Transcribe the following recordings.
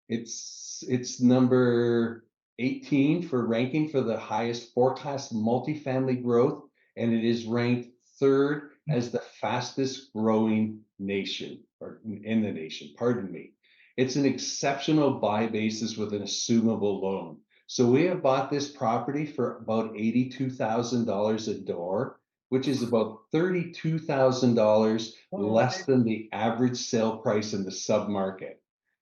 It's number 18 for ranking for the highest forecast multifamily growth, and it is ranked third as the fastest growing nation or in the nation, pardon me. It's an exceptional buy basis with an assumable loan. So we have bought this property for about $82,000 a door, which is about $32,000 less than the average sale price in the submarket.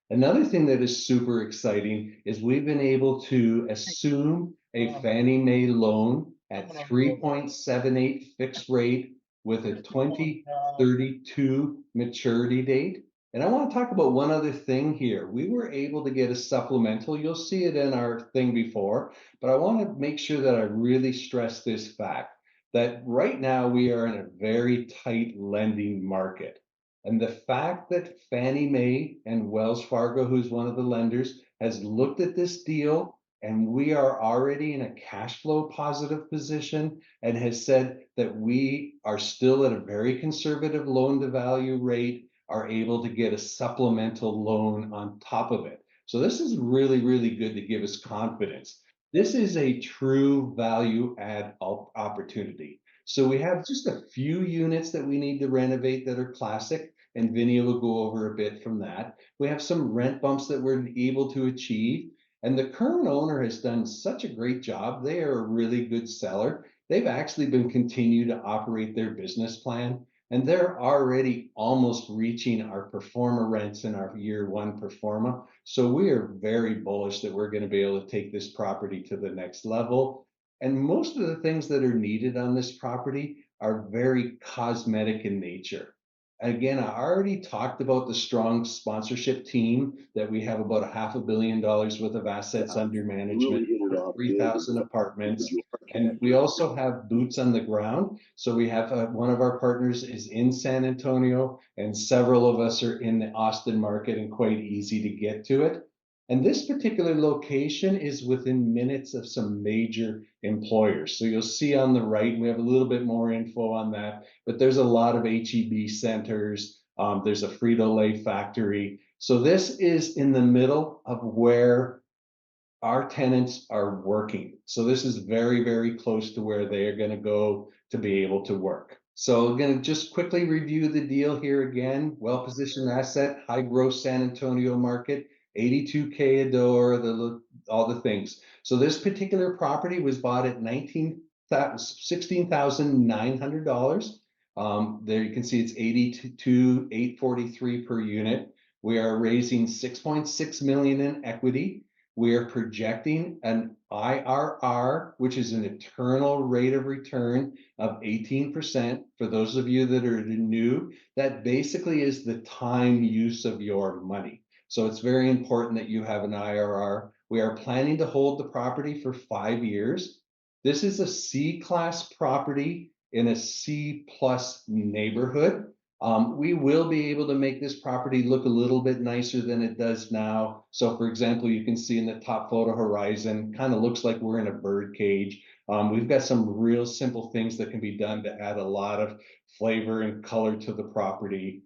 Another thing that is super exciting is we've been able to assume a Fannie Mae loan at 3.78 fixed rate with a 2032 maturity date. And I want to talk about one other thing here. We were able to get a supplemental. You'll see it in our thing before, but I want to make sure that I really stress this fact that right now we are in a very tight lending market. And the fact that Fannie Mae and Wells Fargo, who's one of the lenders, has looked at this deal and we are already in a cash flow positive position and has said that we are still at a very conservative loan to value rate, are able to get a supplemental loan on top of it. So this is really, really good to give us confidence. This is a true value add opportunity. So we have just a few units that we need to renovate that are classic, and Vinny will go over a bit from that. We have some rent bumps that we're able to achieve. And the current owner has done such a great job. They are a really good seller. They've actually been continue to operate their business plan, and they're already almost reaching our performer rents in our year one performa. So we are very bullish that we're going to be able to take this property to the next level. And most of the things that are needed on this property are very cosmetic in nature. Again, I already talked about the strong sponsorship team that we have about $500 million worth of assets under management, over 3,000 apartments. And we also have boots on the ground. So we have one of our partners is in San Antonio, and several of us are in the Austin market and quite easy to get to it. And this particular location is within minutes of some major employers. So you'll see on the right, we have a little bit more info on that, but there's a lot of HEB centers. There's a Frito-Lay factory. So this is in the middle of where our tenants are working. So this is very, very close to where they are going to go to be able to work. So I'm going to just quickly review the deal here again. Well-positioned asset, high growth San Antonio market, 82K a door, all the things. So this particular property was bought at $16,900. There you can see it's 82,843 per unit. We are raising 6.6 million in equity. We are projecting an IRR, which is an internal rate of return of 18%. For those of you that are new, that basically is the time use of your money. So it's very important that you have an IRR. We are planning to hold the property for 5 years. This is a C-class property in a C+ neighborhood. We will be able to make this property look a little bit nicer than it does now. So for example, you can see in the top photo horizon, kind of looks like we're in a bird cage. We've got some real simple things that can be done to add a lot of flavor and color to the property.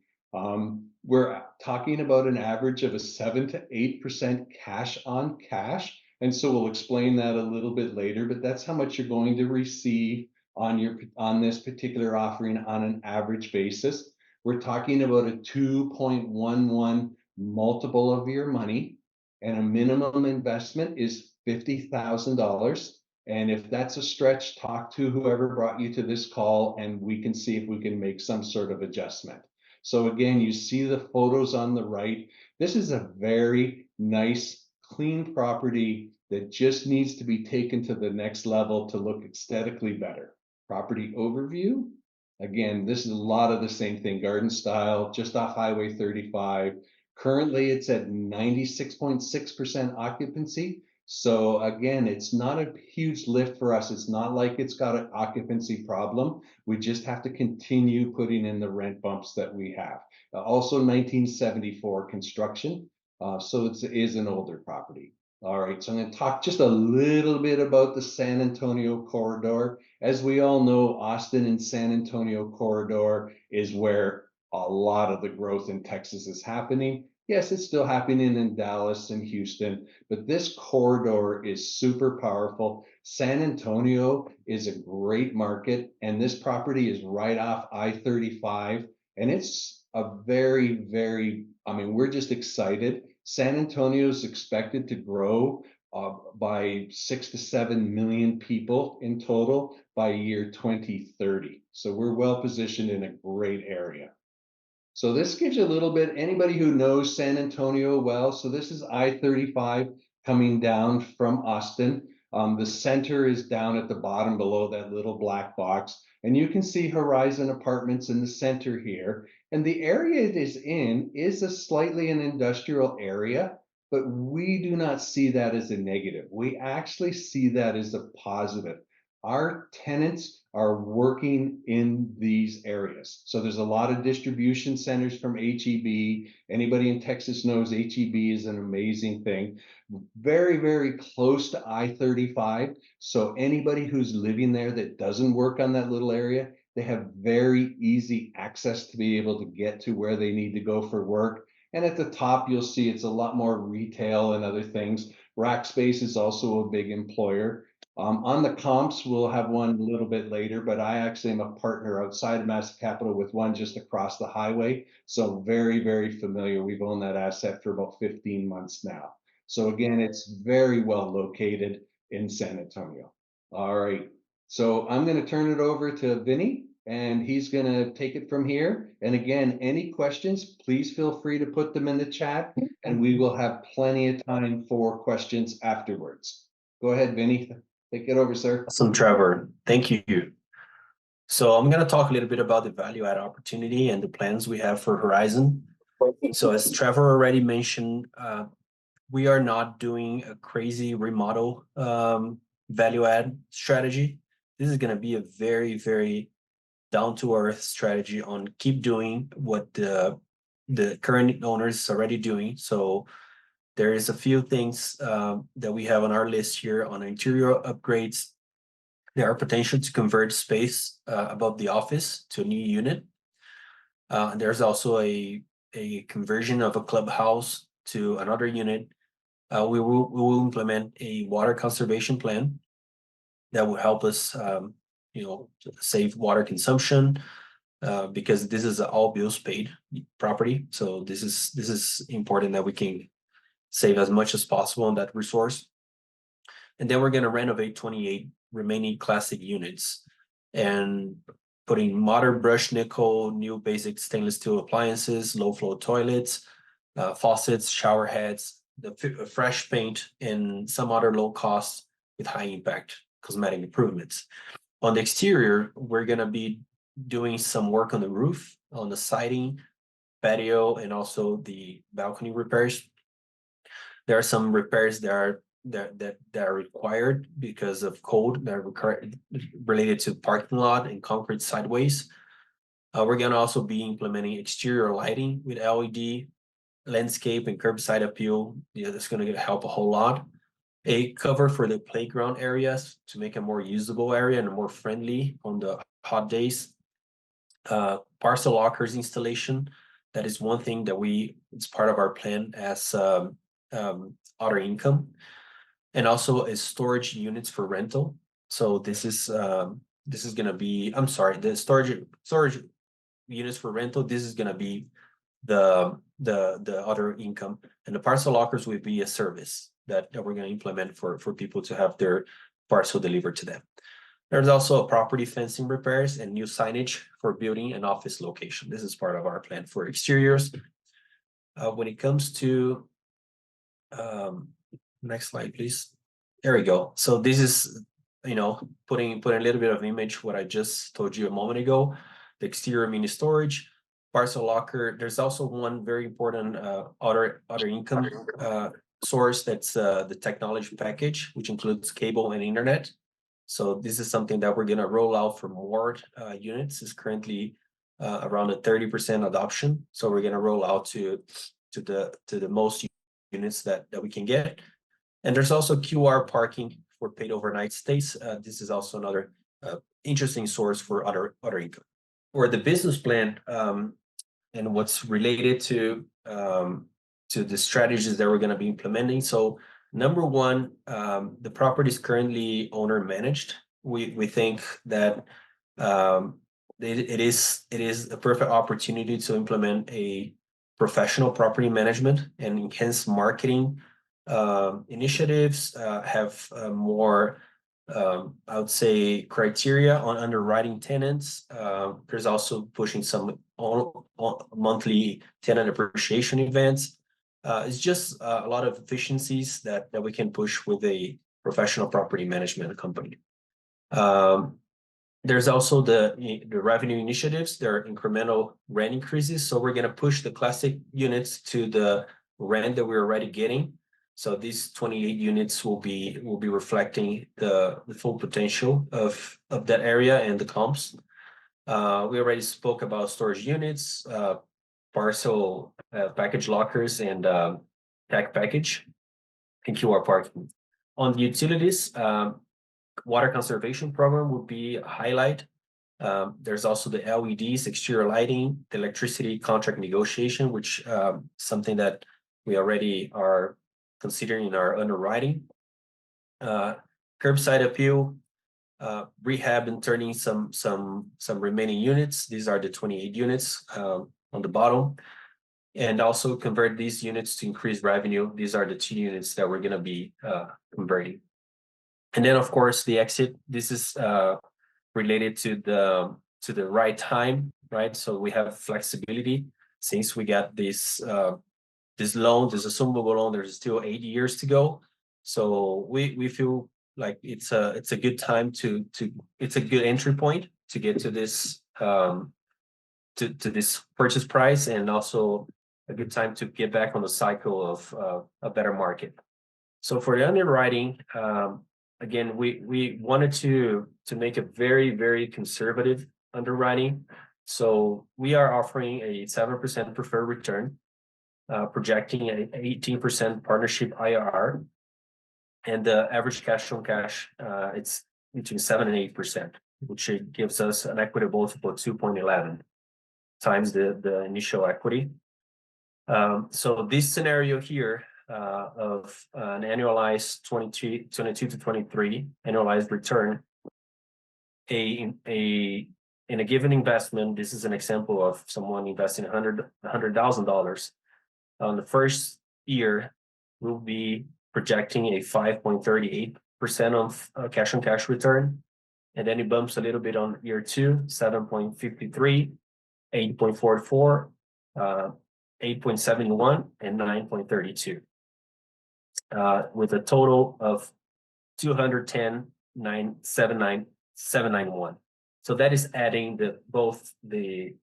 We're talking about an average of a 7 to 8% cash on cash. And so we'll explain that a little bit later, but that's how much you're going to receive on this particular offering on an average basis. We're talking about a 2.11 multiple of your money, and a minimum investment is $50,000. And if that's a stretch, talk to whoever brought you to this call, and we can see if we can make some sort of adjustment. So again, you see the photos on the right. This is a very nice, clean property that just needs to be taken to the next level to look aesthetically better. Property overview. Again, this is a lot of the same thing, garden style, just off Highway 35. Currently, it's at 96.6% occupancy. So again, it's not a huge lift for us. It's not like it's got an occupancy problem. We just have to continue putting in the rent bumps that we have. Also 1974 construction. So it is an older property. All right, so I'm going to talk just a little bit about the San Antonio corridor. As we all know, Austin and San Antonio corridor is where a lot of the growth in Texas is happening. Yes, it's still happening in Dallas and Houston, but this corridor is super powerful. San Antonio is a great market, and this property is right off I-35, and it's a very, very, I mean, we're just excited. San Antonio is expected to grow by 6 to 7 million people in total by year 2030. So we're well positioned in a great area. So this gives you a little bit, anybody who knows San Antonio well, so this is I-35 coming down from Austin. The center is down at the bottom below that little black box, and you can see Horizon Apartments in the center here. And the area it is in is a slightly an industrial area, but we do not see that as a negative. We actually see that as a positive. Our tenants are working in these areas. So there's a lot of distribution centers from HEB. Anybody in Texas knows HEB is an amazing thing. Very, very close to I-35. So anybody who's living there that doesn't work on that little area, they have very easy access to be able to get to where they need to go for work. And at the top, you'll see it's a lot more retail and other things. Rackspace is also a big employer. On the comps, we'll have one a little bit later, but I actually am a partner outside of Master Capital with one just across the highway. So very, very familiar. We've owned that asset for about 15 months now. So again, it's very well located in San Antonio. All right. So I'm going to turn it over to Vinny, and he's going to take it from here. And again, any questions, please feel free to put them in the chat, and we will have plenty of time for questions afterwards. Go ahead, Vinny. Take it over, sir. Awesome, Trevor. Thank you. So I'm going to talk a little bit about the value add opportunity and the plans we have for Horizon. So as Trevor already mentioned, we are not doing a crazy remodel value add strategy. This is going to be a very, very down to earth strategy on keep doing what the current owners is already doing. So there is a few things that we have on our list here on interior upgrades. There are potential to convert space above the office to a new unit. There's also a conversion of a clubhouse to another unit. We will implement a water conservation plan that will help us, save water consumption because this is all bills paid property. So this is important that we can save as much as possible on that resource. And then we're going to renovate 28 remaining classic units and putting modern brushed nickel, new basic stainless steel appliances, low flow toilets, faucets, shower heads, the fresh paint, and some other low cost with high impact cosmetic improvements. On the exterior, we're going to be doing some work on the roof, on the siding, patio, and also the balcony repairs. There are some repairs that are required because of code that are related to parking lot and concrete sideways. We're going to also be implementing exterior lighting with LED, landscape, and curbside appeal. Yeah, that's going to help a whole lot. A cover for the playground areas to make a more usable area and more friendly on the hot days. Parcel lockers installation. That is one thing that it's part of our plan as other income, and also is storage units for rental. So this is going to be, I'm sorry, the storage units for rental. This is going to be the other income, and the parcel lockers will be a service that we're going to implement for people to have their parcel delivered to them. There's also a property fencing repairs and new signage for building and office location. This is part of our plan for exteriors. When it comes to next slide, please. There we go. So this is, putting a little bit of image what I just told you a moment ago. The exterior mini storage, parcel locker. There's also one very important other income source, that's the technology package, which includes cable and internet. So this is something that we're going to roll out for more units. It's currently around a 30% adoption. So we're going to roll out to the most units that we can get. And there's also QR parking for paid overnight stays. This is also another interesting source for other income. For the business plan and what's related to the strategies that we're going to be implementing. So number one, the property is currently owner managed. We think that it is a perfect opportunity to implement a professional property management and enhance marketing initiatives, have more I would say criteria on underwriting tenants. There's also pushing some monthly tenant appreciation events. It's just a lot of efficiencies that we can push with a professional property management company. There's also the revenue initiatives. There are incremental rent increases. So we're going to push the classic units to the rent that we're already getting. So these 28 units will be reflecting the full potential of that area and the comps. We already spoke about storage units, parcel package lockers, and tech package and QR parking. On the utilities, water conservation program would be a highlight. There's also the LEDs, exterior lighting, the electricity contract negotiation, which something that we already are considering in our underwriting. Curbside appeal, rehab and turning some remaining units. These are the 28 units on the bottom. And also convert these units to increase revenue. These are the 2 units that we're going to be converting. And then, of course, the exit. This is related to the right time, right? So we have flexibility since we got this loan, this assumable loan. There's still 8 years to go, so we feel like it's a good time to it's a good entry point to get to this to this purchase price, and also a good time to get back on the cycle of a better market. So for the underwriting, again, we wanted to make a very conservative underwriting. So we are offering a 7% preferred return, projecting an 18% partnership IRR, and the average cash on cash, it's between 7 and 8%, which gives us an equity multiple of 2.11 times the initial equity. So this scenario here of an annualized 22 to 23 annualized return, in a given investment, this is an example of someone investing $100,000. On the first year, we'll be projecting a 5.38% of cash on cash return. And then it bumps a little bit on year 2, 7.53, 8.44, 8.71, and 9.32, with a total of 210,791. So that is adding both the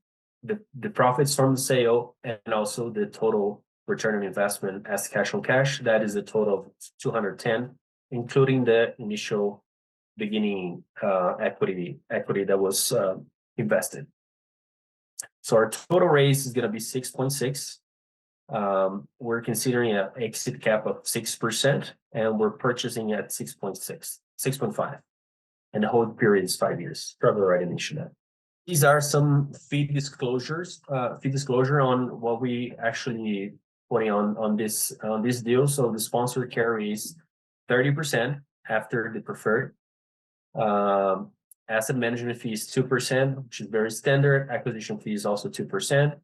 profits from the sale and also the total return on investment as cash on cash. That is a total of 210, including the initial beginning equity that was invested. So our total raise is going to be 6.6. We're considering an exit cap of 6%, and we're purchasing at 6.5, and the hold period is 5 years. Probably already mentioned that. These are some fee disclosure on what we actually putting on this deal. So the sponsor carries 30% after the preferred. Asset management fee is 2%, which is very standard. Acquisition fee is also 2%.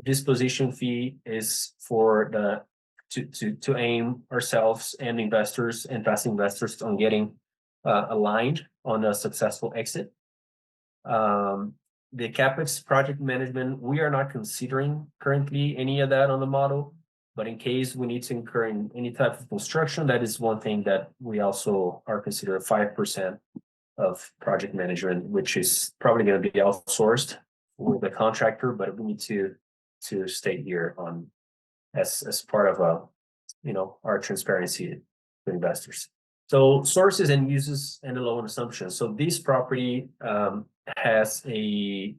Disposition fee is for to aim ourselves and investors and past investors on getting aligned on a successful exit. The CapEx project management, we are not considering currently any of that on the model, but in case we need to incur in any type of construction, that is one thing that we also are considering 5% of project management, which is probably going to be outsourced with a contractor, but we need to state here on as part of our transparency to investors. So sources and uses and the loan assumptions. So this property has a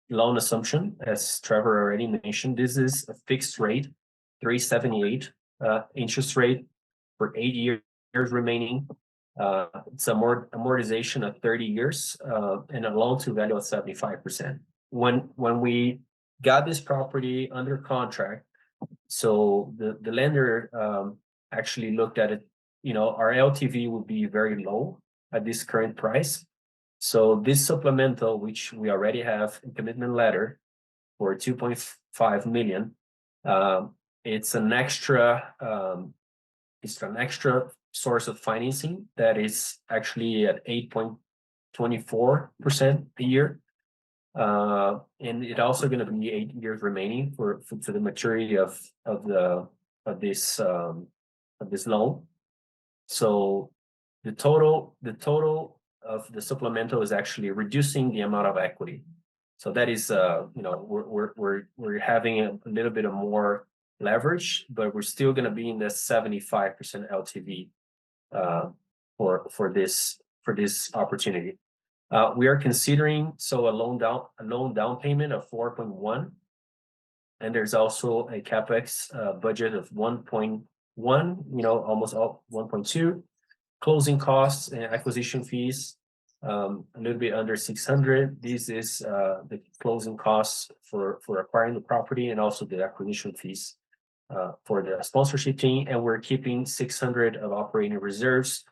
loan assumption, as Trevor already mentioned. This is a fixed rate, 3.78 interest rate for 8 years remaining. It's a amortization of 30 years and a loan to value of 75%. When we got this property under contract, So the lender actually looked at it, our LTV would be very low at this current price. So this supplemental, which we already have a commitment letter for 2.5 million, it's an extra source of financing that is actually at 8.24% a year. And it also going to be 8 years remaining for the maturity of this loan. So the total of the supplemental is actually reducing the amount of equity. So that is we're having a little bit of more leverage, but we're still going to be in the 75% LTV for this opportunity. We are considering a loan down payment of 4.1, and there's also a capex budget of 1.1, almost all 1.2. Closing costs and acquisition fees, a little bit under 600. This is the closing costs for acquiring the property, and also the acquisition fees for the sponsorship team. And we're keeping 600 of operating reserves,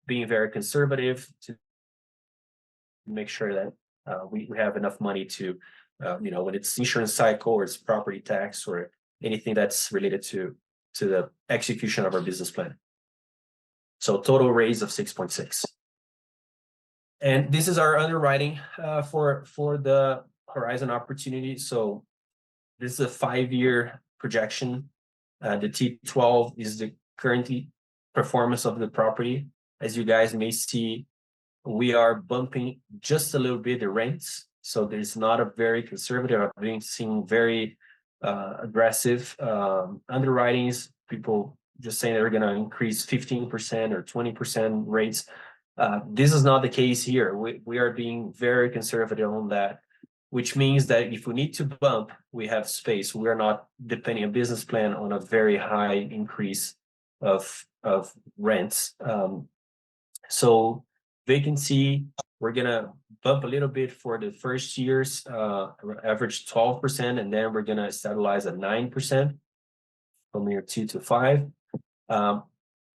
being very conservative to make sure that we have enough money to, when it's insurance cycle or it's property tax or anything that's related to the execution of our business plan. So total raise of 6.6. And this is our underwriting for the Horizon opportunity. So this is a 5-year projection. The T12 is the current performance of the property. As you guys may see, we are bumping just a little bit the rents. So there's not a very conservative. I've been seeing very aggressive underwritings. People just saying they're going to increase 15% or 20% rates. This is not the case here. We are being very conservative on that, which means that if we need to bump, we have space. We are not depending on a business plan on a very high increase of rents. So vacancy, we're gonna bump a little bit for the first years, average 12%, and then we're gonna stabilize at 9% from year 2 to 5.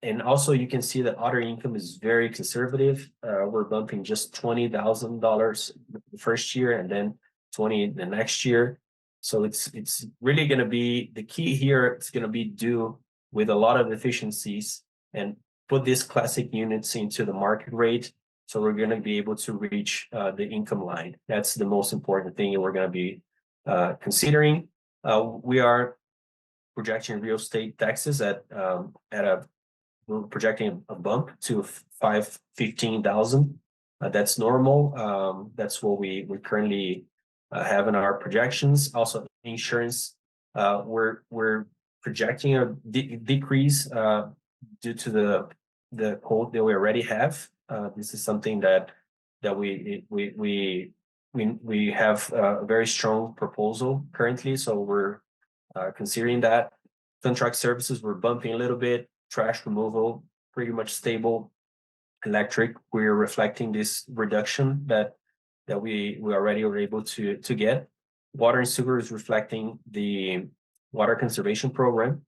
And also you can see that other income is very conservative. We're bumping just $20,000 the first year, and then 20 the next year. So it's really going to be the key here. It's going to be due with a lot of efficiencies and put these classic units into the market rate. So we're going to be able to reach the income line. That's the most important thing we're going to be considering. We are projecting real estate taxes we're projecting a bump to $515,000. That's normal. That's what we currently have in our projections. Also, insurance, we're projecting a decrease due to the quote that we already have. This is something that we have a very strong proposal currently, so we're considering that. Contract services, we're bumping a little bit. Trash removal, pretty much stable. Electric, we're reflecting this reduction that we already were able to get. Water and sewer is reflecting the water conservation program.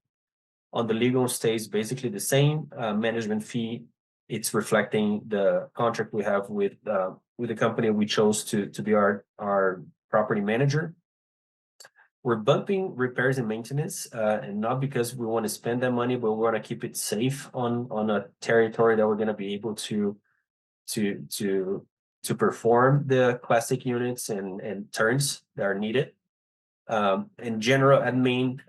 On the legal stays basically the same. Management fee, it's reflecting the contract we have with the company we chose to be our property manager. We're bumping repairs and maintenance, and not because we want to spend that money, but we want to keep it safe on a territory that we're going to be able to perform the classic units and turns that are needed. In general admin,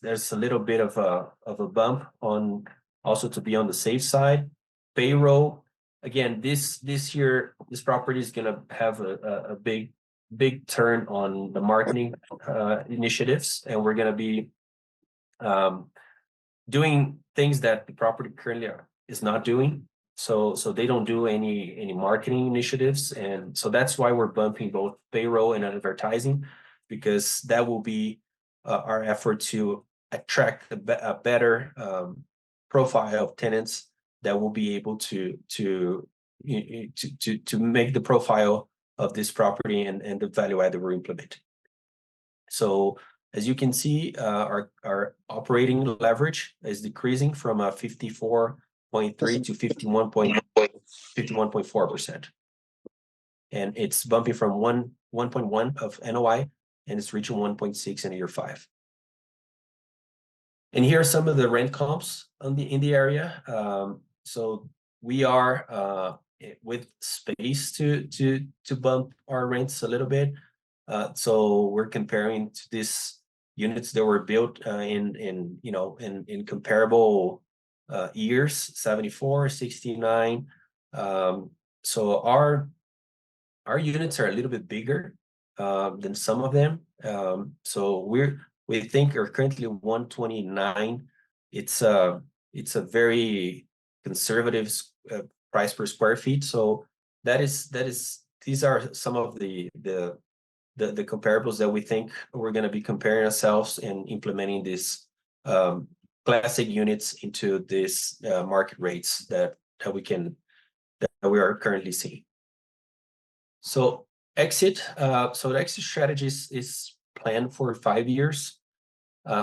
there's a little bit of a bump on also to be on the safe side. Payroll, again, this year, this property is going to have a big turn on the marketing initiatives, and we're going to be doing things that the property currently is not doing. So they don't do any marketing initiatives, and so that's why we're bumping both payroll and advertising, because that will be our effort to attract a better profile of tenants that will be able to make the profile of this property and the value add that we're implementing. So As you can see, our operating leverage is decreasing from 54.3 to 51.4%. And it's bumping from 1.1 of NOI, and it's reaching 1.6 in year 5. And here are some of the rent comps in the area. So we are with space to bump our rents a little bit. So we're comparing to these units that were built in comparable years, 74, 69. So our units are a little bit bigger than some of them. So we think are currently 129. It's a very conservative price per square feet. So these are some of the comparables that we think we're going to be comparing ourselves and implementing these classic units into this market rates that we are currently seeing. So the exit strategy is planned for 5 years.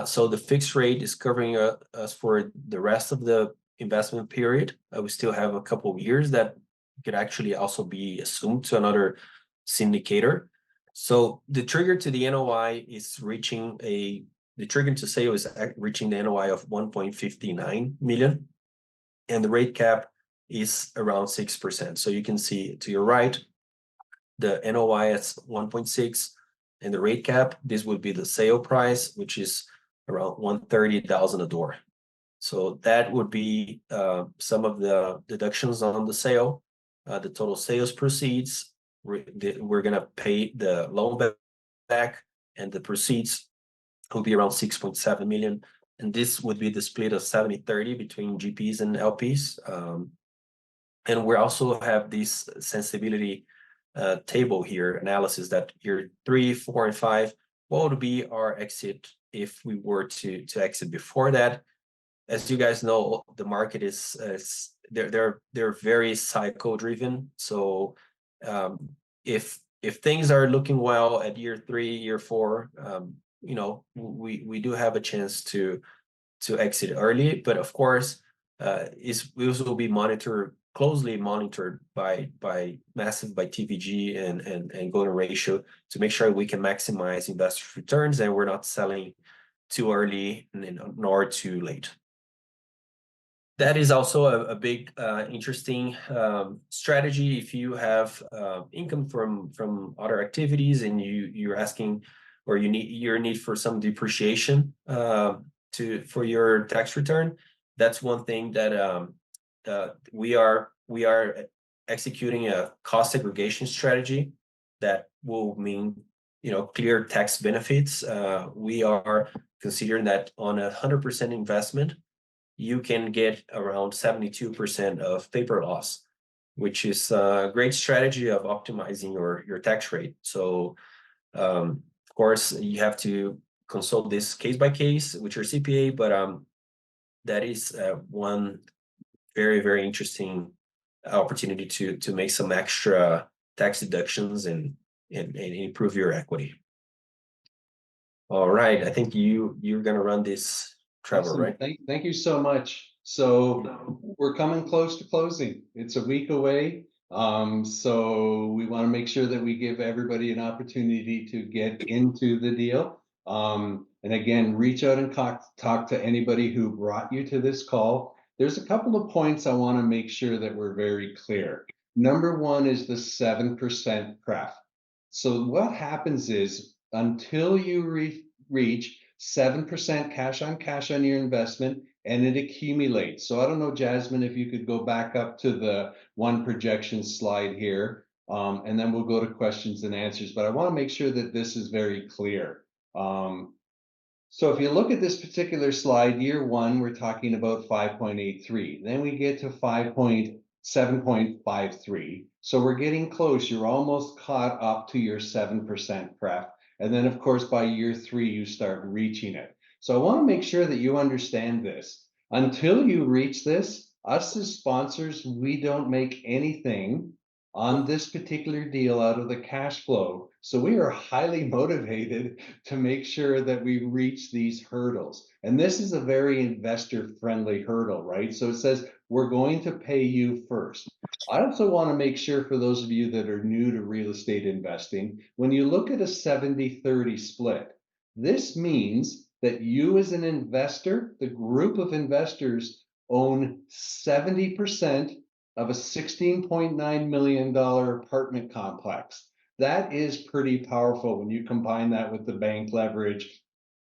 So the fixed rate is covering us for the rest of the investment period. We still have a couple of years that could actually also be assumed to another syndicator. So the trigger to the NOI is reaching the trigger to sale is reaching the NOI of 1.59 million, and the rate cap is around 6%. So you can see to your right, the NOI is 1.6, and the rate cap, this would be the sale price, which is around 130,000 a door. So that would be some of the deductions on the sale. The total sales proceeds, we're going to pay the loan back, and the proceeds will be around 6.7 million. And this would be the split of 70-30 between GPs and LPs. And we also have this sensibility table here, analysis that year 3, 4, and 5, what would be our exit if we were to exit before that. As you guys know, the market is they're very cycle driven. So if things are looking well at year 3, year 4, we do have a chance to exit early. But of course, this will be closely monitored by TVG and golden ratio to make sure we can maximize investor returns and we're not selling too early nor too late. That is also a big interesting strategy. If you have income from other activities and you're asking, or you need for some depreciation for your tax return, that's one thing that we are executing a cost segregation strategy that will mean clear tax benefits. We are considering that on 100% investment, you can get around 72% of paper loss, which is a great strategy of optimizing your tax rate. So of course you have to consult this case by case with your CPA, but that is one very, very interesting opportunity to make some extra tax deductions and improve your equity. All right, I think you're going to run this, Trevor, awesome. right? Thank you so much. So we're coming close to closing. It's a week away. So we want to make sure that we give everybody an opportunity to get into the deal. And again, reach out and talk to anybody who brought you to this call. There's a couple of points I want to make sure that we're very clear. Number one is the 7% pref. So what happens is until you reach 7% cash on your investment, and it accumulates. So I don't know, Jasmine, if you could go back up to the one projection slide here, and then we'll go to questions and answers. But I want to make sure that this is very clear. So if you look at this particular slide, year 1, we're talking about 5.83. Then we get to 7.53. So we're getting close. You're almost caught up to your 7% pref. And then, of course, by year 3, you start reaching it. So I want to make sure that you understand this. Until you reach this, us as sponsors, we don't make anything on this particular deal out of the cash flow. So we are highly motivated to make sure that we reach these hurdles. And this is a very investor friendly hurdle, right? So it says we're going to pay you first. I also want to make sure for those of you that are new to real estate investing, when you look at a 70-30 split, this means that you as an investor, the group of investors own 70% of a $16.9 million apartment complex. That is pretty powerful when you combine that with the bank leverage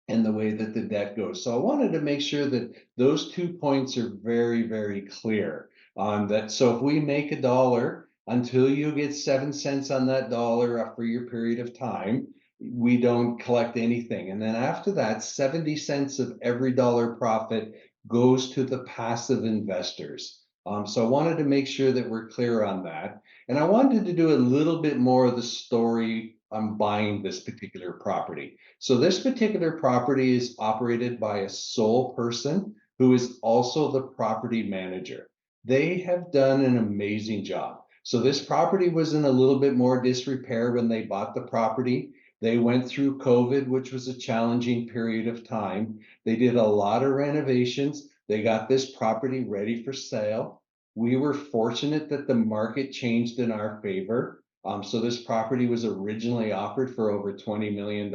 and the way that the debt goes. So I wanted to make sure that those 2 points are very, very clear on that. So if we make a dollar, until you get 7 cents on that dollar for your period of time, we don't collect anything. And then after that, 70 cents of every dollar profit goes to the passive investors. So I wanted to make sure that we're clear on that. And I wanted to do a little bit more of the story on buying this particular property. So this particular property is operated by a sole person who is also the property manager. They have done an amazing job. So this property was in a little bit more disrepair when they bought the property. They went through COVID, which was a challenging period of time. They did a lot of renovations. They got this property ready for sale. We were fortunate that the market changed in our favor. So this property was originally offered for over $20 million.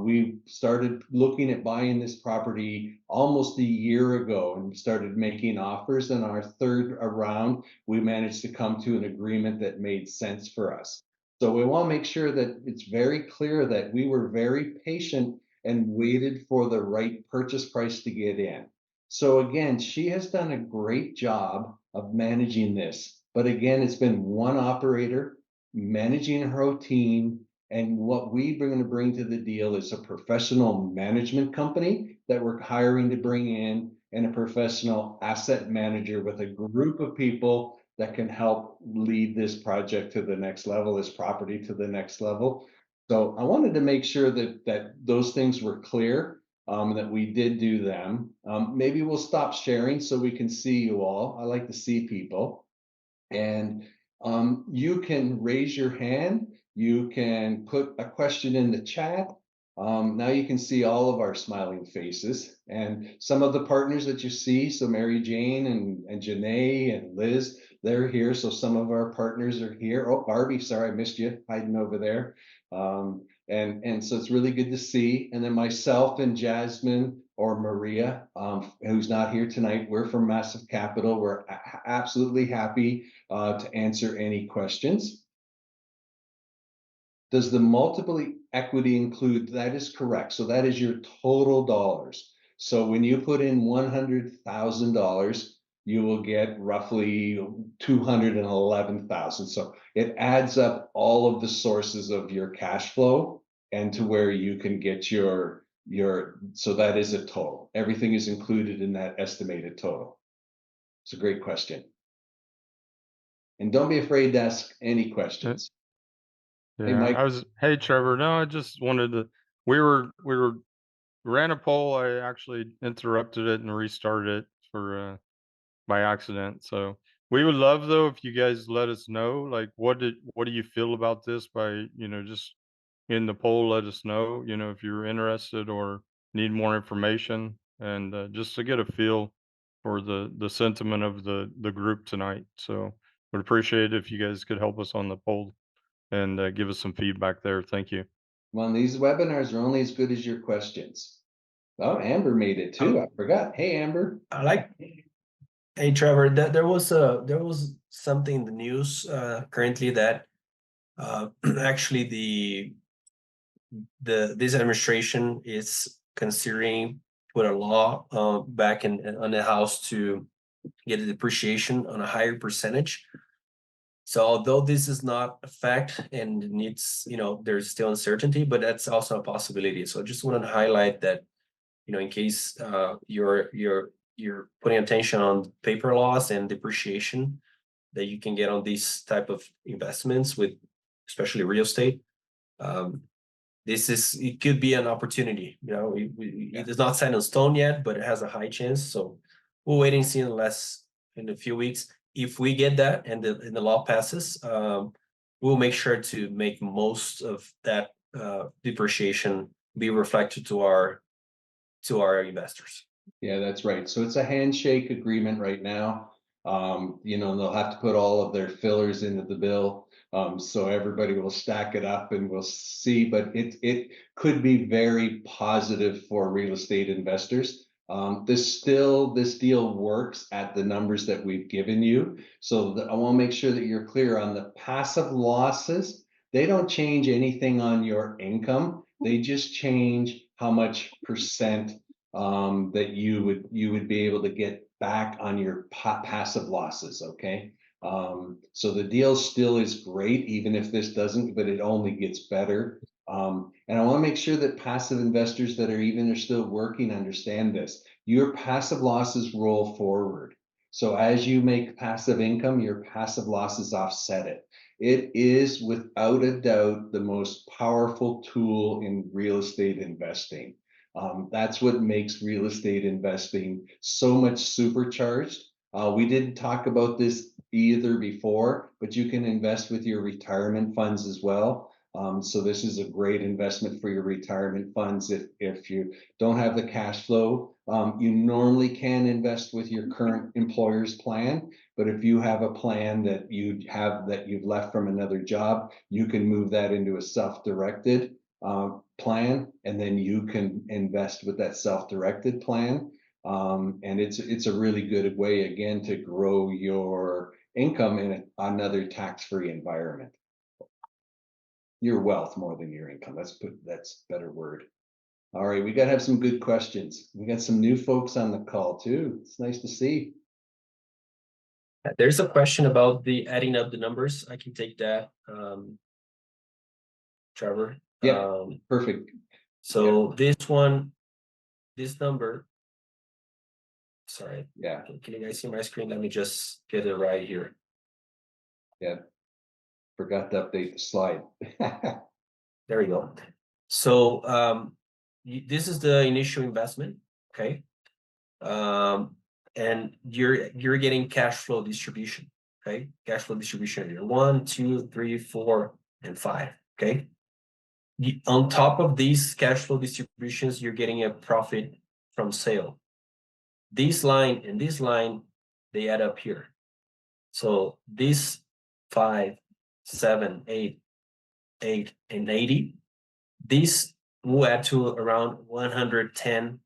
We started looking at buying this property almost a year ago and started making offers. In our third round, we managed to come to an agreement that made sense for us. So we want to make sure that it's very clear that we were very patient and waited for the right purchase price to get in. So again, she has done a great job of managing this. But again, it's been one operator managing her team. And what we're going to bring to the deal is a professional management company that we're hiring to bring in, and a professional asset manager with a group of people that can help lead this project to the next level, this property to the next level. So I wanted to make sure that those things were clear, that we did do them. Maybe we'll stop sharing so we can see you all. I like to see people. And you can raise your hand. You can put a question in the chat. Now you can see all of our smiling faces and some of the partners that you see. So Mary Jane and Janae and Liz, they're here. So some of our partners are here. Oh, Barbie, sorry, I missed you hiding over there. And so it's really good to see. And then myself and Jasmine or Maria, who's not here tonight, we're from Massive Capital. We're absolutely happy to answer any questions. Does the multiple equity include? That is correct. So that is your total dollars. So when you put in $100,000, you will get roughly 211,000. So it adds up all of the sources of your cash flow and to where you can get your, so that is a total. Everything is included in that estimated total. It's a great question. And don't be afraid to ask any questions. Hey, Yeah, Mike. hey, Trevor. No, I just wanted to, we ran a poll. I actually interrupted it and restarted it for, by accident. So we would love though if you guys let us know, like, what do you feel about this by, just in the poll, let us know, if you're interested or need more information, and just to get a feel for the sentiment of the group tonight. So would appreciate it if you guys could help us on the poll and give us some feedback there. Thank you. Well, these webinars are only as good as your questions. Oh, Amber made it too. I forgot. Hey, Amber. I like. Hey, Trevor, there was something in the news currently that actually this administration is considering put a law back on the House to get a depreciation on a higher percentage. So although this is not a fact and needs, there's still uncertainty, but that's also a possibility. So I just wanted to highlight that, in case you're putting attention on paper loss and depreciation that you can get on these type of investments with, especially real estate. It could be an opportunity. It is not set in stone yet, but it has a high chance. So we'll wait and see in a few weeks. if we get that and the law passes, we'll make sure to make most of that depreciation be reflected to our investors. Yeah, that's right. So it's a handshake agreement right now. You know, they'll have to put all of their fillers into the bill. So everybody will stack it up and we'll see, but it could be very positive for real estate investors. This deal works at the numbers that we've given you. So I want to make sure that you're clear on the passive losses. They don't change anything on your income. They just change how much percent that you would be able to get back on your passive losses. Okay. So the deal still is great, even if this doesn't, but it only gets better. And I want to make sure that passive investors that are still working understand this. Your passive losses roll forward. So as you make passive income, your passive losses offset it. It is without a doubt the most powerful tool in real estate investing. That's what makes real estate investing so much supercharged. We didn't talk about this either before, but you can invest with your retirement funds as well. So this is a great investment for your retirement funds. If you don't have the cash flow, you normally can invest with your current employer's plan. But if you have a plan that you've left from another job, you can move that into a self-directed plan, and then you can invest with that self-directed plan. And it's a really good way, again, to grow your income in another tax-free environment. Your wealth more than your income. That's a better word. All right, we got to have some good questions. We got some new folks on the call too. It's nice to see. There's a question about the adding up the numbers. I can take that, Trevor. Yeah, perfect. So this number, sorry. Yeah. Can you guys see my screen? Let me just get it right here. Yeah. Forgot to update the slide. There we go. So this is the initial investment, okay? And you're getting cash flow distribution, okay? Cash flow distribution here, 1, 2, 3, 4, and 5, okay? On top of these cash flow distributions, you're getting a profit from sale. This line and this line, they add up here. So this 5, 7, 8, and 80, these will add to around 110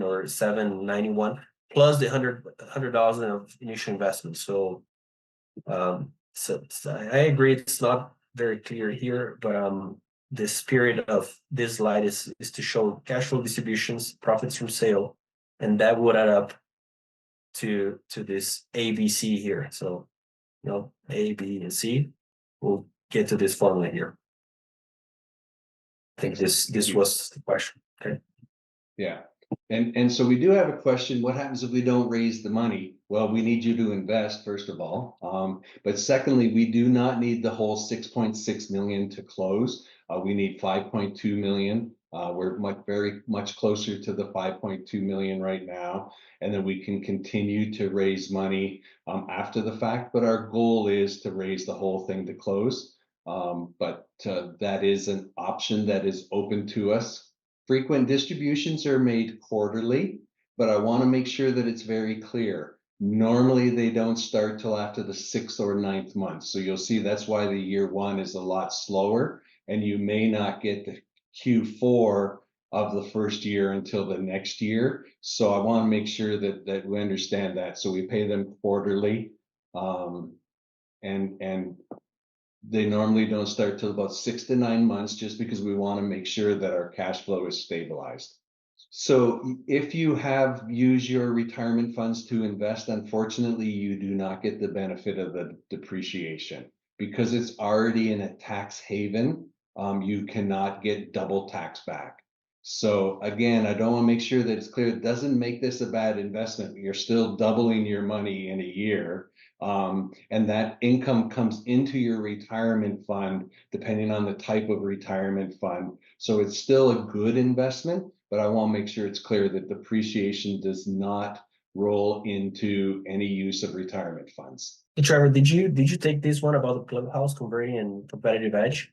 or 791 plus the $100,000 of initial investment. So I agree it's not very clear here, but the spirit of this slide is to show cash flow distributions, profits from sale, and that would add up to this ABC here. So A, B, and C will get to this formula here. I think this was the question. Okay. Yeah. And so we do have a question. What happens if we don't raise the money? Well, we need you to invest, first of all. But secondly, we do not need the whole 6.6 million to close. We need 5.2 million. We're very much closer to the 5.2 million right now. And then we can continue to raise money after the fact. But our goal is to raise the whole thing to close. But that is an option that is open to us. Frequent distributions are made quarterly, but I want to make sure that it's very clear. Normally, they don't start till after the 6th or 9th month. So you'll see that's why the year one is a lot slower, and you may not get the Q4 of the first year until the next year. So I want to make sure that we understand that. So we pay them quarterly, and they normally don't start till about 6 to 9 months, just because we want to make sure that our cash flow is stabilized. So if you have used your retirement funds to invest, unfortunately, you do not get the benefit of the depreciation because it's already in a tax haven. You cannot get double tax back. So again, I don't want to make sure that it's clear. It doesn't make this a bad investment. You're still doubling your money in a year. And that income comes into your retirement fund, depending on the type of retirement fund. So it's still a good investment, but I want to make sure it's clear that depreciation does not roll into any use of retirement funds. Hey, Trevor, did you take this one about the clubhouse converting and competitive edge?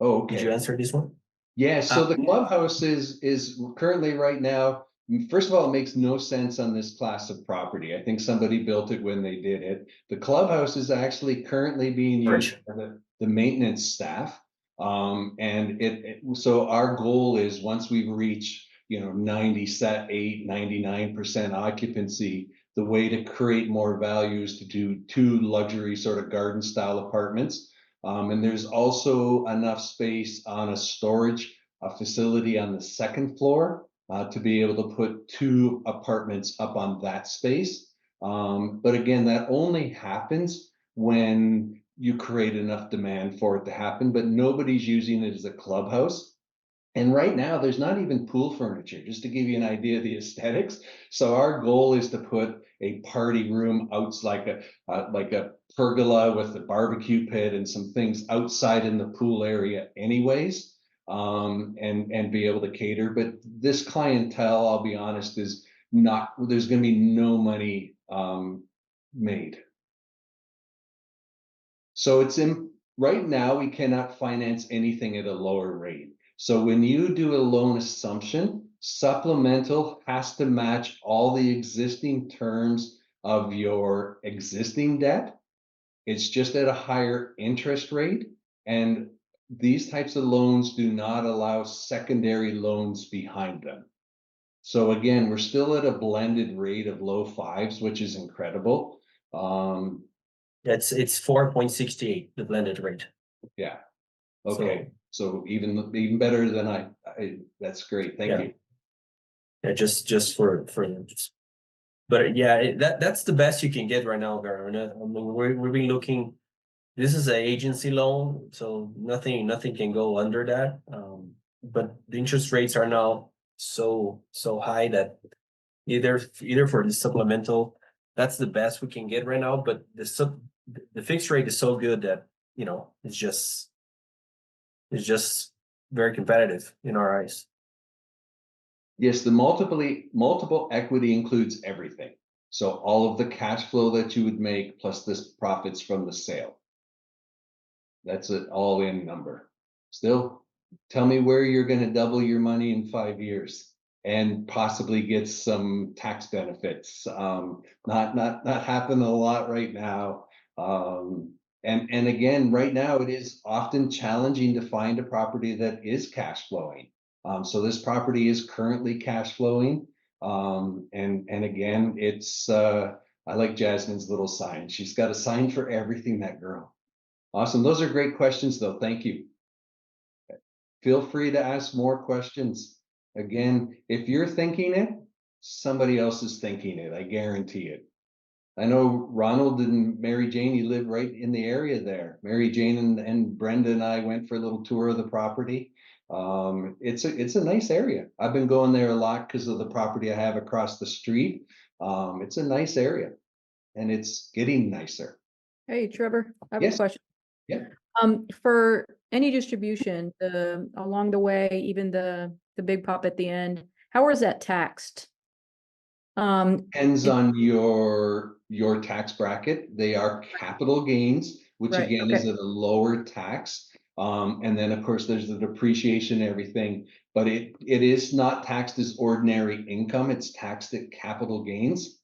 Oh, Did you okay. answer this one? Yeah, so the clubhouse is currently right now, first of all, it makes no sense on this class of property. I think somebody built it when they did it. The clubhouse is actually currently being used by the maintenance staff. So our goal is once we reach, 99% occupancy, the way to create more value is to do 2 luxury sort of garden style apartments. And there's also enough space on a storage facility on the second floor to be able to put 2 apartments up on that space. But again, that only happens when you create enough demand for it to happen, but nobody's using it as a clubhouse. And right now, there's not even pool furniture, just to give you an idea of the aesthetics. So our goal is to put a party room out, like a pergola with a barbecue pit and some things outside in the pool area anyways, and be able to cater. But this clientele, I'll be honest, is not, there's going to be no money made. So right now, we cannot finance anything at a lower rate. So when you do a loan assumption, supplemental has to match all the existing terms of your existing debt. It's just at a higher interest rate. And these types of loans do not allow secondary loans behind them. So again, we're still at a blended rate of low 5s, which is incredible. It's 4.68, the blended rate. Yeah. Okay. So even better than I that's great. Thank you. Yeah, just for but yeah, that's the best you can get right now, Verona. I mean, we've been looking. This is an agency loan, so nothing can go under that. But the interest rates are now so high that either for the supplemental, that's the best we can get right now. But the fixed rate is so good that it's just very competitive in our eyes. Yes, the multiple equity includes everything. So all of the cash flow that you would make plus the profits from the sale. That's an all-in number. Still, tell me where you're going to double your money in 5 years and possibly get some tax benefits. Not happen a lot right now. And again, right now it is often challenging to find a property that is cash flowing. So this property is currently cash flowing. And again, it's I like Jasmine's little sign. She's got a sign for everything, that girl. Awesome. Those are great questions, though. Thank you. Feel free to ask more questions. Again, if you're thinking it, somebody else is thinking it. I guarantee it. I know Ronald and Mary Jane, you live right in the area there. Mary Jane and Brenda and I went for a little tour of the property. It's a nice area. I've been going there a lot because of the property I have across the street. It's a nice area and it's getting nicer. Hey, Trevor, I have Yes. a question. Yeah. For any distribution, along the way, even the big pop at the end, how is that taxed? Depends on your tax bracket. They are capital gains, which Right, again is at a lower tax. And then of course there's the depreciation and everything, but it is not taxed as ordinary income. It's taxed at capital gains.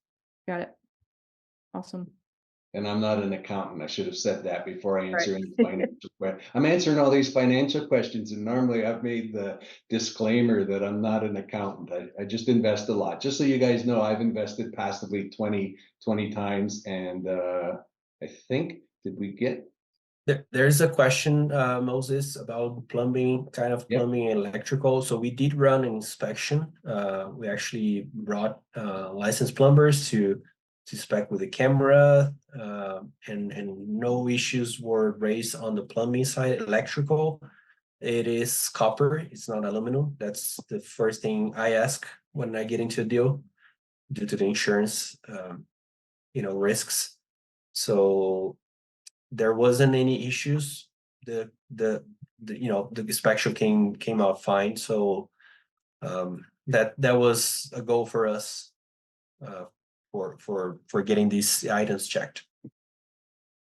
Got it. Awesome. And I'm not an accountant. I should have said that before I answer Right. any financial questions. I'm answering all these financial questions, and normally I've made the disclaimer that I'm not an accountant. I just invest a lot. Just so you guys know, I've invested passively 20 times, and I think, did we get? There's a question, Moses, about plumbing, kind of Yep. plumbing and electrical. So we did run an inspection. We actually brought licensed plumbers to inspect with the camera, and no issues were raised on the plumbing side. Electrical, it is copper, it's not aluminum. That's the first thing I ask when I get into a deal, due to the insurance, risks. So there wasn't any issues. The inspection came out fine. So that was a goal for us for getting these items checked.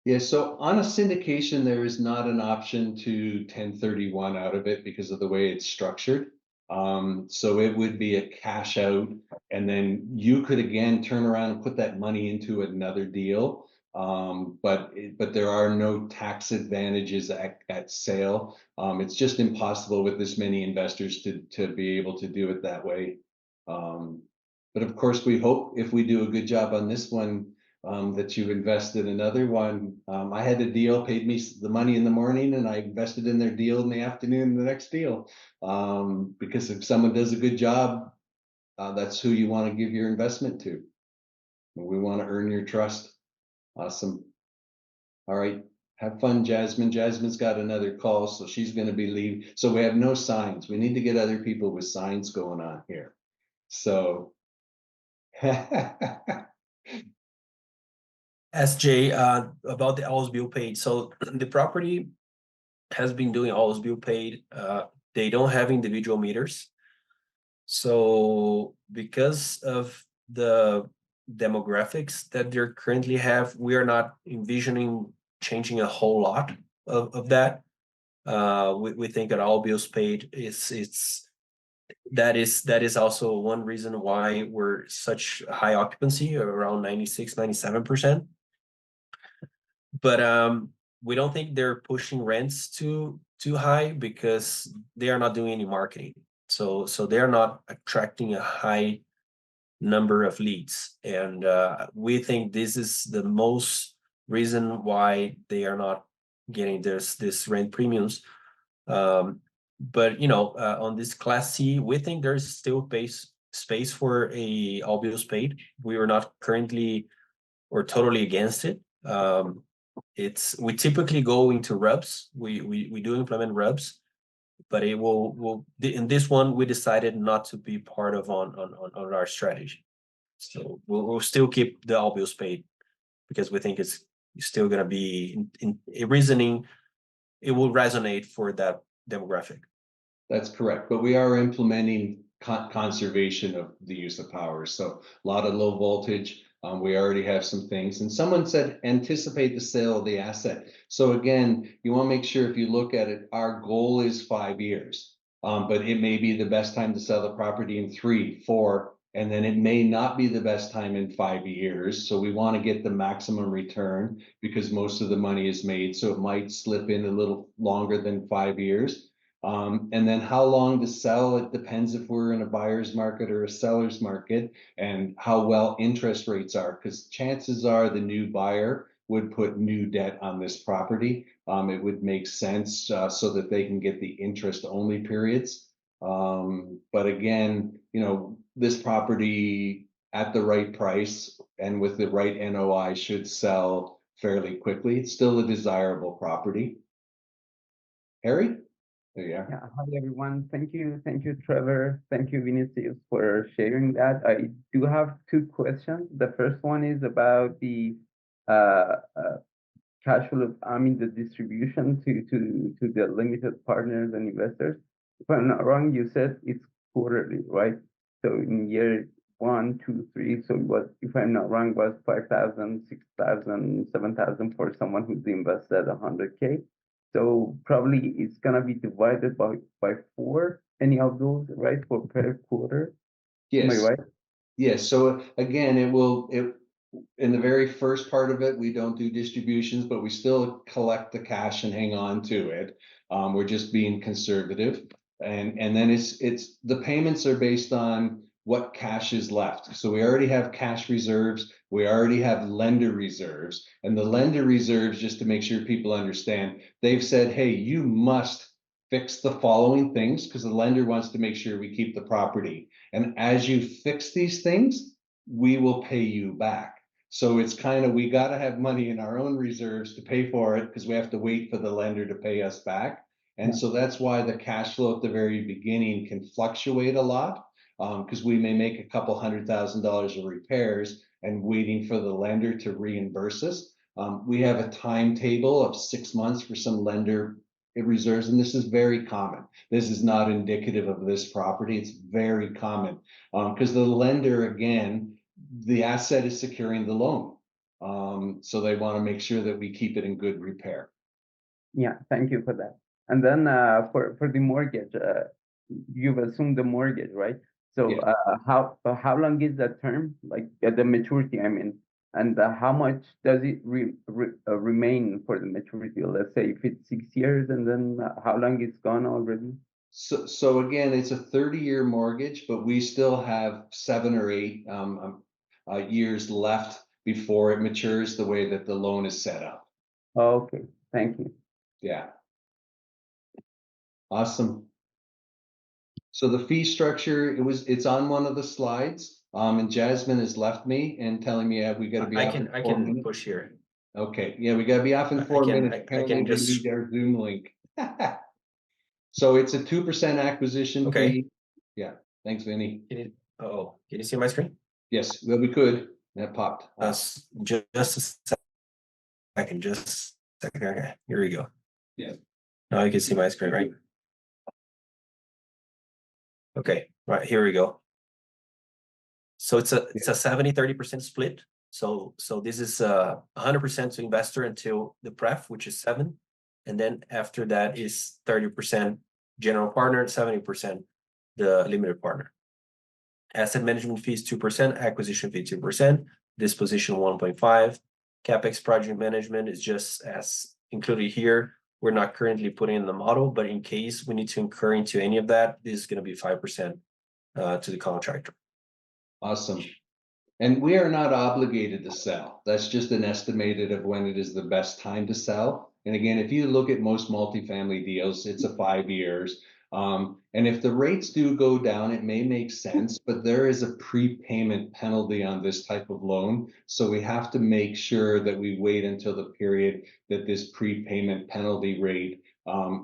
Yeah, so on a syndication, there is not an option to 1031 out of it because of the way it's structured. So it would be a cash out, and then you could again turn around and put that money into another deal. But there are no tax advantages at sale. It's just impossible with this many investors to be able to do it that way. But of course, we hope if we do a good job on this one, that you invested in another one. I had a deal, paid me the money in the morning, and I invested in their deal in the afternoon, the next deal. Because if someone does a good job, that's who you want to give your investment to. We want to earn your trust. Awesome. All right. Have fun, Jasmine. Jasmine's got another call, so she's going to be leaving. So we have no signs. We need to get other people with signs going on here. So SJ, about the always bill paid. So the property has been doing always bill paid. They don't have individual meters. So because of the demographics that they currently have, we are not envisioning changing a whole lot of that. We think that all bills paid that is also one reason why we're such high occupancy, around 96, 97%. But we don't think they're pushing rents too high because they are not doing any marketing. So they're not attracting a high number of leads. And we think this is the most reason why they are not getting this rent premiums. But on this Class C, we think there's still space for a all bills paid. We are not currently or totally against it. We typically go into rubs. We do implement rubs, but it will in this one we decided not to be part of on our strategy. So we'll still keep the all bills paid because we think it's still going to be in a reasoning. It will resonate for that demographic. That's correct, but we are implementing conservation of the use of power. So a lot of low voltage. We already have some things, and someone said anticipate the sale of the asset. So again, you want to make sure if you look at it, our goal is 5 years, but it may be the best time to sell the property in 3, 4, and then it may not be the best time in 5 years. So we want to get the maximum return because most of the money is made. So it might slip in a little longer than 5 years. And then how long to sell, it depends if we're in a buyer's market or a seller's market and how well interest rates are, because chances are the new buyer would put new debt on this property. It would make sense so that they can get the interest only periods. But again, this property at the right price and with the right NOI should sell fairly quickly. It's still a desirable property. Harry? Yeah. Hi everyone. Thank you, Trevor. Thank you, Vinicius, for sharing that. I do have 2 questions. The first one is about the cash flow. The distribution to the limited partners and investors. If I'm not wrong, you said it's quarterly, right? So in year 1, 2, 3. So if I'm not wrong, was 5,000, 6,000, 7,000 for someone who's invested 100K. So probably it's gonna be divided by 4, any of those, right? For per quarter. Yes. Am I right? Yes. So again, in the very first part of it, we don't do distributions, but we still collect the cash and hang on to it. We're just being conservative. And then it's the payments are based on what cash is left. So we already have cash reserves. We already have lender reserves, and the lender reserves, just to make sure people understand, they've said, hey, you must fix the following things because the lender wants to make sure we keep the property. And as you fix these things, we will pay you back. So it's kind of, we got to have money in our own reserves to pay for it because we have to wait for the lender to pay us back. And so that's why the cash flow at the very beginning can fluctuate a lot. Because we may make a couple $100,000 of repairs and waiting for the lender to reimburse us. We have a timetable of 6 months for some lender reserves, and this is very common. This is not indicative of this property. It's very common because the lender, again, the asset is securing the loan. So they want to make sure that we keep it in good repair. Yeah, thank you for that. And then for the mortgage, you've assumed the mortgage, right? So Yeah. how long is that term? Like the maturity, I mean, and how much does it remain for the maturity? Let's say if it's 6 years, and then how long it's gone already? So again, it's a 30-year mortgage, but we still have 7 or 8 years left before it matures the way that the loan is set up. Okay, thank you. Yeah. Awesome. So the fee structure, it's on one of the slides. And Jasmine has left me and telling me we got to be off in I 4 can minutes. push here. Okay, yeah, we gotta be off in I 4 can- minutes. I Apparently can they just- need our Zoom link. So it's a 2% acquisition Okay. fee. Yeah, thanks, Vinny. Can you see my screen? Yes, well, we could. That popped. Just a second, just a second. Okay, here we go. Yeah. Now you can see my screen, right? Okay, right, here we go. So it's a 70-30% split. So this is 100% to investor until the pref, which is 7. And then after that is 30% general partner, 70% the limited partner. Asset management fees 2%, acquisition fee 2%, disposition 1.5. CapEx project management is just as included here. We're not currently putting in the model, but in case we need to incur into any of that, this is going to be 5% to the contractor. Awesome. And we are not obligated to sell. That's just an estimated of when it is the best time to sell. And again, if you look at most multifamily deals, it's a 5 years. And if the rates do go down, it may make sense, but there is a prepayment penalty on this type of loan. So we have to make sure that we wait until the period that this prepayment penalty rate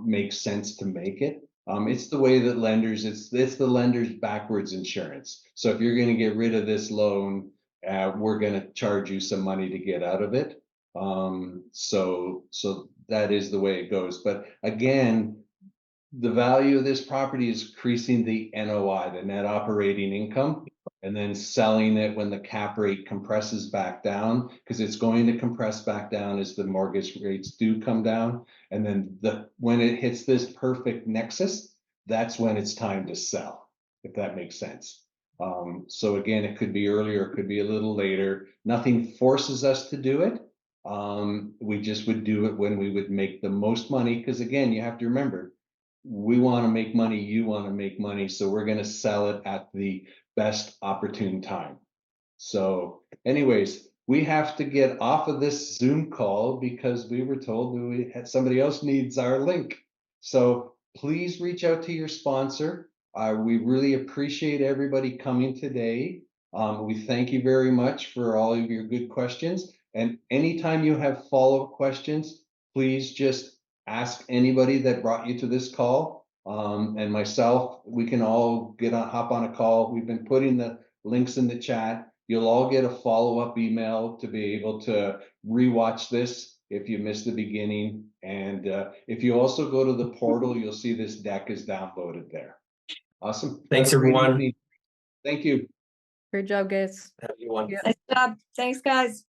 makes sense to make it. It's the way that lenders, it's the lender's backwards insurance. So if you're going to get rid of this loan, we're going to charge you some money to get out of it. So that is the way it goes. But again, the value of this property is increasing the NOI, the net operating income, and then selling it when the cap rate compresses back down, because it's going to compress back down as the mortgage rates do come down. And then when it hits this perfect nexus, that's when it's time to sell, if that makes sense. So again, it could be earlier, it could be a little later. Nothing forces us to do it. We just would do it when we would make the most money, because again, you have to remember, we want to make money, you want to make money, so we're going to sell it at the best opportune time. So anyways, we have to get off of this Zoom call because we were told that somebody else needs our link. So please reach out to your sponsor. We really appreciate everybody coming today. We thank you very much for all of your good questions. And anytime you have follow-up questions, please just ask anybody that brought you to this call. And myself, we can all hop on a call. We've been putting the links in the chat. You'll all get a follow-up email to be able to rewatch this if you missed the beginning. And if you also go to the portal, you'll see this deck is downloaded there. Awesome. Thanks, Have a great everyone. evening. Thank you. Great job, guys. Everyone. Nice job. Thanks, guys.